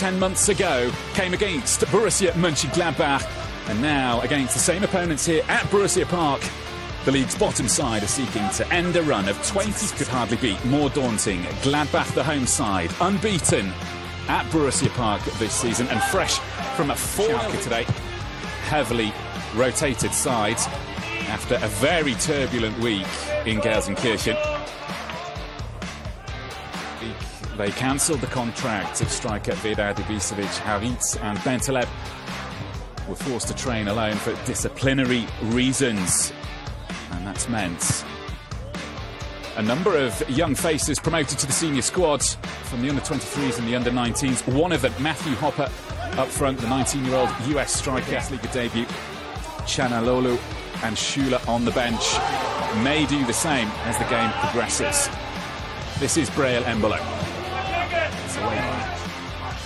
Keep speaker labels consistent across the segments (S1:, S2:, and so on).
S1: 10 months ago came against Borussia Mönchengladbach, and now against the same opponents here at Borussia Park. The league's bottom side are seeking to end a run of 20. Could hardly be more daunting. Gladbach, the home side, unbeaten at Borussia Park this season and fresh from a 4 Schalke today. Heavily rotated sides after a very turbulent week in Gelsenkirchen. They cancelled the contract of striker Vedar Ibisevic, Haritz and Bentaleb were forced to train alone for disciplinary reasons. And that's meant a number of young faces promoted to the senior squads from the under-23s and the under-19s. One of them, Matthew Hopper, up front, the 19-year-old US striker, Bundesliga debut. Chanalolu and Schüller on the bench may do the same as the game progresses. This is Breel Embolo.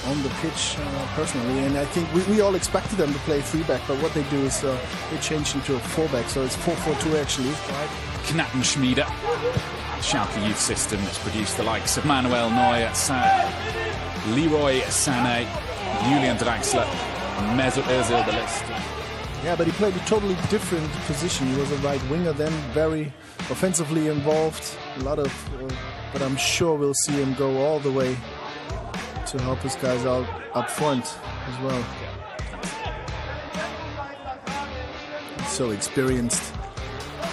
S2: On the pitch, personally, and I think we all expected them to play 3-back, but what they do is they change into a 4-back, so it's 4-4-2 actually.
S1: Knappenschmiede, Schalke youth system that's produced the likes of Manuel Neuer, Leroy Sané, Julian Draxler, Mesut Özil, the list.
S2: Yeah, but he played a totally different position. He was a right winger then, very offensively involved. A lot of, but I'm sure we'll see him go all the way to help his guys out up front as well. He's so experienced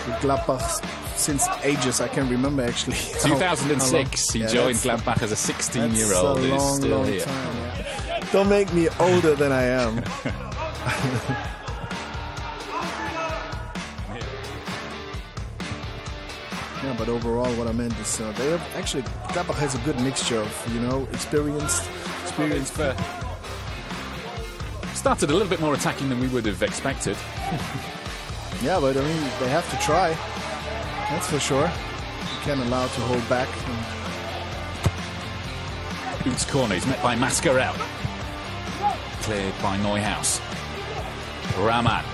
S2: with Gladbach since ages. I can't remember actually.
S1: 2006, he joined Gladbach as a 16-year-old.
S2: That's a long,
S1: still
S2: long
S1: here.
S2: time. Yeah. Don't make me older than I am. Yeah, but overall, what I meant is they have actually Gladbach has a good mixture of experienced.
S1: Started a little bit more attacking than we would have expected.
S2: Yeah, but I mean they have to try. That's for sure. You can't allow to hold back.
S1: Boots corner is met by Mascarell. Cleared by Neuhaus. Rahman.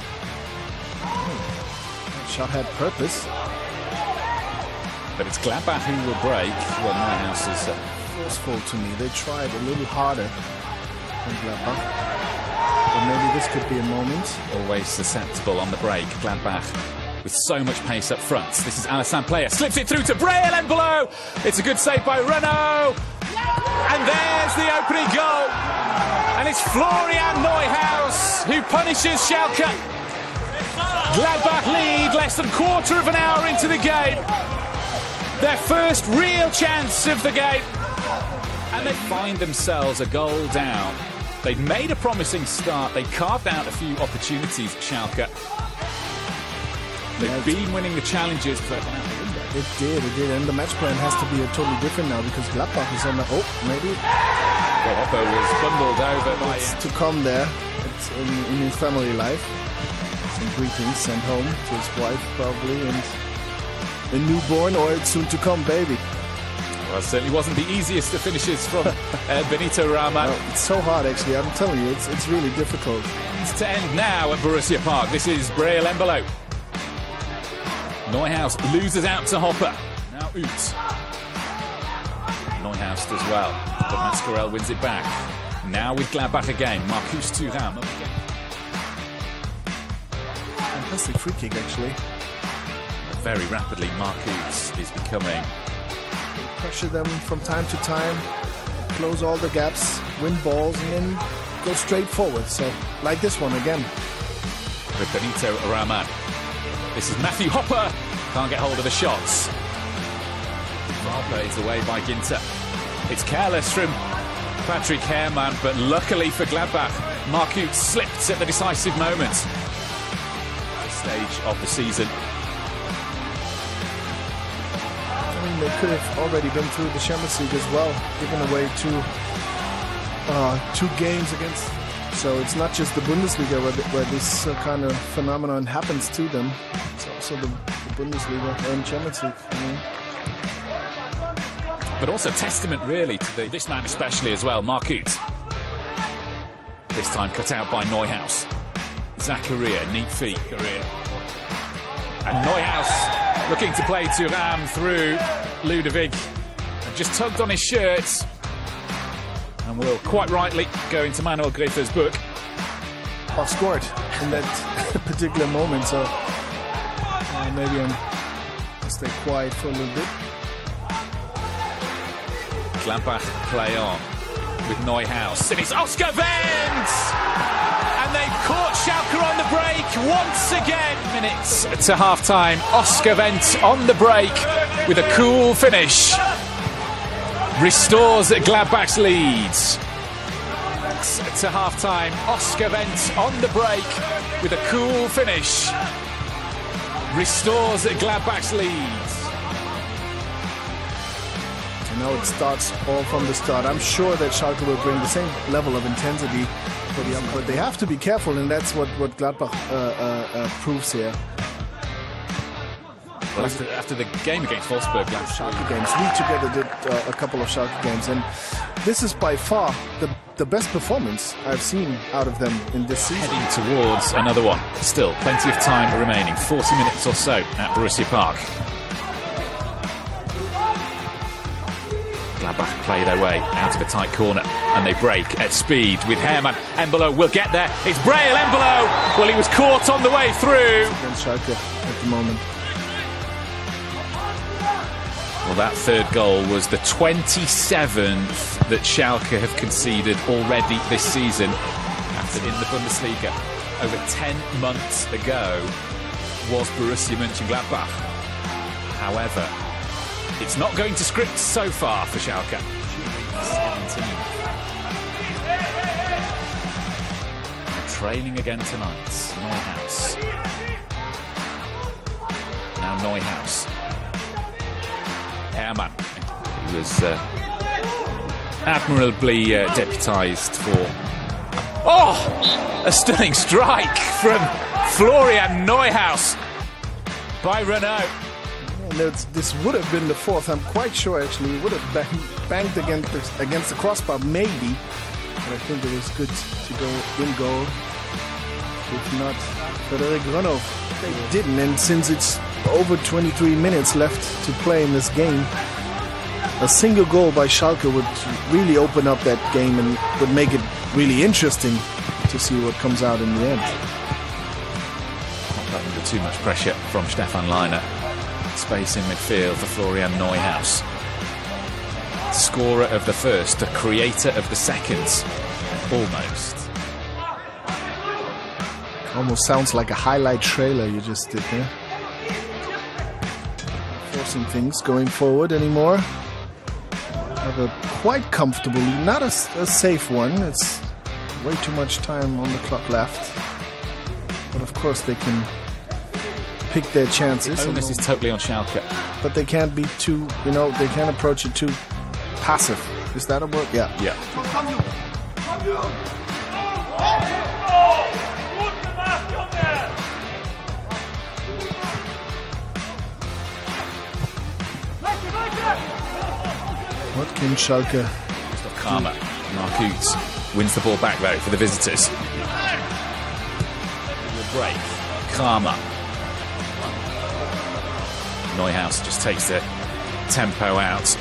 S2: Shot had purpose.
S1: But it's Gladbach who will break. Well, Neuhaus is
S2: forceful to me. They tried a little harder than Gladbach. But maybe this could be a moment.
S1: Always susceptible on the break. Gladbach with so much pace up front. This is Alassane Player. Slips it through to Breel Embolo. It's a good save by Renault. And there's the opening goal. And it's Florian Neuhaus who punishes Schalke. Gladbach lead less than quarter of an hour into the game. Their first real chance of the game. And they find themselves a goal down. They'd made a promising start. They carved out a few opportunities, Schalke. They've been winning the challenges, but
S2: it did. And the match plan has to be totally different now because Gladbach is on the... Oh, maybe.
S1: Well, Hopper was bundled over by...
S2: to come there. It's in his family life. Some greetings sent home to his wife, probably, and a newborn or soon-to-come baby.
S1: Well, it certainly wasn't the easiest of finishes from Benito Rahman.
S2: No, it's so hard, actually. I'm telling you, it's really difficult.
S1: It's to end now at Borussia Park. This is Breel Embolo. Neuhaus loses out to Hopper. Now Utz. Neuhaus does well, but Mascarell wins it back. Now with Gladbach again. Marcus Thuram up again.
S2: Fantastic free kick, actually.
S1: Very rapidly, Marcus is becoming...
S2: Pressure them from time to time, close all the gaps, win balls, and then go straight forward. So, like this one again.
S1: With Benito Rahman. This is Matthew Hopper. Can't get hold of the shots. Hopper is away by Ginter. It's careless from Patrick Herrmann, but luckily for Gladbach, Marcus slipped at the decisive moment. This stage of the season.
S2: They could have already been through the Champions League as well, giving away two games against. So it's not just the Bundesliga where this kind of phenomenon happens to them. It's also the Bundesliga and Champions League.
S1: But also testament really to this man especially as well, Marcus. This time cut out by Neuhaus. Zakaria, neat feet. And Neuhaus looking to play Thuram through Ludovic. And just tugged on his shirt. And will quite rightly go into Manuel Griffer's book.
S2: I've scored in that particular moment, so maybe I'll stay quiet for a little bit.
S1: Gladbach play on with Neuhaus. And it's Oscar Wendt! And they've caught Schalke on the break once again. Minutes to half-time. Oscar Wendt on the break with a cool finish. Restores Gladbach's leads. To half-time, Oscar Wendt on the break with a cool finish. Restores Gladbach's leads.
S2: So now it starts all from the start. I'm sure that Schalke will bring the same level of intensity for the but they have to be careful, and that's what Gladbach proves here.
S1: Well, after the game against Wolfsburg last
S2: Schalke games, we together did a couple of Schalke games, and this is by far the best performance I've seen out of them in this season.
S1: Heading towards another one. Still plenty of time remaining, 40 minutes or so at Borussia Park. Gladbach play their way out of a tight corner, and they break at speed with HEMAT. Embolo will get there. It's Breel Embolo. Well, he was caught on the way through.
S2: Against Schalke at the moment.
S1: Well, that third goal was the 27th that Schalke have conceded already this season. After in the Bundesliga, over 10 months ago, was Borussia Mönchengladbach. However, it's not going to script so far for Schalke. 17. They're training again tonight. Neuhaus. Now Neuhaus. HEMAT, who was admirably deputised for... Oh! A stunning strike from Florian Neuhaus by Renault.
S2: This would have been the fourth. I'm quite sure, actually. He would have banged against the crossbar, maybe. But I think it was good to go in goal. If not, Frederic Renault. They didn't, and since it's over 23 minutes left to play in this game, a single goal by Schalke would really open up that game and would make it really interesting to see what comes out in the end.
S1: Not under too much pressure from Stefan Leiner. Space in midfield for Florian Neuhaus. Scorer of the first, a creator of the second. Almost.
S2: Almost sounds like a highlight trailer you just did there. Forcing things going forward anymore. Have a quite comfortable, not a safe one. It's way too much time on the clock left. But of course they can pick their chances.
S1: The onus is totally on Schalke.
S2: But they can't be too, they can't approach it too passive. Is that a word? Yeah.
S1: Yeah.
S2: What can Schalke?
S1: Karma. Marcus wins the ball back though for the visitors. The break. Karma. Neuhaus just takes the tempo out.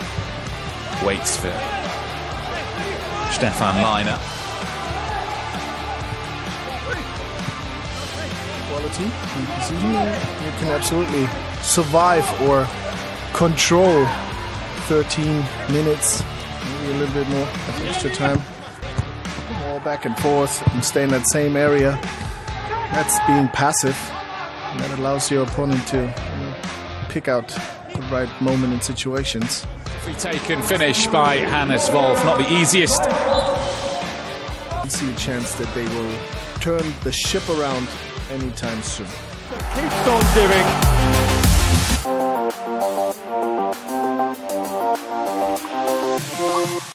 S1: Waits for Stefan Leiner.
S2: Quality and precision. You can absolutely survive or control 13 minutes, maybe a little bit more of extra time. All back and forth and stay in that same area. That's being passive. And that allows your opponent to pick out the right moment in situations.
S1: Free taken finish by Hannes Wolf, not the easiest.
S2: You see a chance that they will turn the ship around anytime soon.
S3: Keeps on doing.